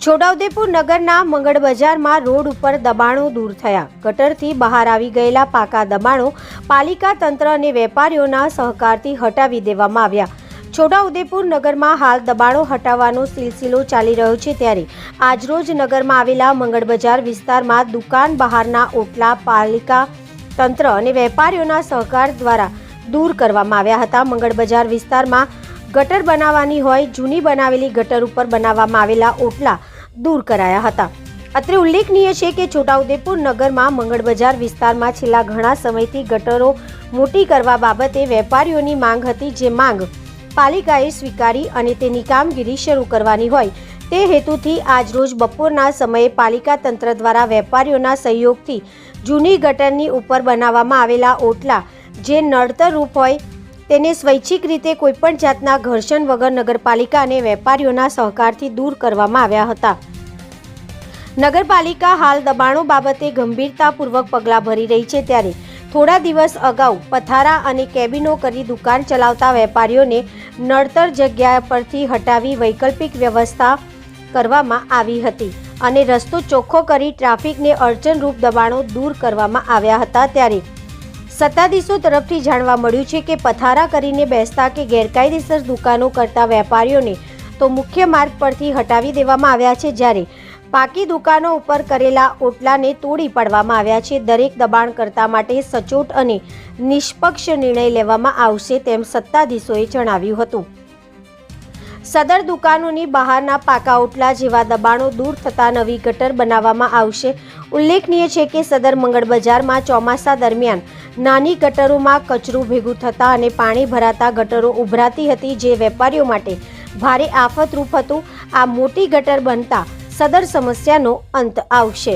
છોટાઉદેપુર નગરના મંગળ બજારમાં રોડ ઉપર દબાણો દૂર થયા। ગટરથી બહાર આવી ગયેલા પાકા દબાણો પાલિકા તંત્ર અને વેપારીઓના સહકારથી હટાવી દેવામાં આવ્યા। છોટાઉદેપુર નગરમાં હાલ દબાણો હટાવવાનો સિલસિલો ચાલી રહ્યો છે, ત્યારે આજરોજ નગરમાં આવેલા મંગળ બજાર વિસ્તારમાં દુકાન બહારના ઓટલા પાલિકા તંત્ર અને વેપારીઓના સહકાર દ્વારા દૂર કરવામાં આવ્યા હતા। મંગળ બજાર વિસ્તારમાં ગટર બનાવવાની હોય જૂની બનાવેલી ગટર ઉપર બનાવવામાં આવેલા ઓટલા દૂર કરાયા હતા। અત્રે ઉલ્લેખનીય છે કે છોટાઉદેપુર નગરમાં મંગળ બજાર વિસ્તારમાં છેલ્લા ઘણા સમયથી ગટરો મોટી કરવા બાબતે વેપારીઓની માંગ હતી, જે માંગ પાલિકાએ સ્વીકારી અને તેની કામગીરી શરૂ કરવાની હોય તે હેતુથી આજરોજ બપોરના સમયે પાલિકા તંત્ર દ્વારા વેપારીઓના સહયોગથી જૂની ગટરની ઉપર બનાવવામાં આવેલા ઓટલા જે નડતર રૂપ હોય તેને સ્વૈચ્છિક રીતે કોઈપણ જાતના ઘર્ષણ વગર નગરપાલિકા અને વેપારીઓના સહકારથી દૂર કરવામાં આવ્યા હતા। નગરપાલિકા હાલ દબાણો બાબતે ગંભીરતાપૂર્વક પગલાં ભરી રહી છે, ત્યારે થોડા દિવસ અગાઉ પથારા અને કેબિનો કરી દુકાન ચલાવતા વેપારીઓને નડતર જગ્યા પરથી હટાવી વૈકલ્પિક વ્યવસ્થા કરવામાં આવી હતી અને રસ્તો ચોખ્ખો કરી ટ્રાફિકને અડચણરૂપ દબાણો દૂર કરવામાં આવ્યા હતા। ત્યારે સત્તાધીશો તરફથી જાણવા મળ્યું છે કે પથારા કરીને બેસતા કે ગેરકાયદેસર દુકાનો કરતા વેપારીઓને તો મુખ્ય માર્ગ પરથી હટાવી દેવામાં આવ્યા છે, જ્યારે પાકી દુકાનો ઉપર કરેલા ઓટલાને તોડી પાડવામાં આવ્યા છે। દરેક દબાણ કરતા માટે સચોટ અને નિષ્પક્ષ નિર્ણય લેવામાં આવશે તેમ સત્તાધીશોએ જણાવ્યું હતું। સદર દુકાનોની બહારના પાકા ઓટલા જેવા દબાણો દૂર થતા નવી ગટર બનાવવામાં આવશે। ઉલ્લેખનીય છે કે સદર મંગળ બજારમાં ચોમાસા દરમિયાન નાની ગટરોમાં કચરું ભેગું થતા અને પાણી ભરાતા ગટરો ઉભરાતી હતી, જે વેપારીઓ માટે ભારે આફતરૂપ હતું। આ મોટી ગટર બનતા સદર સમસ્યાનો અંત આવશે।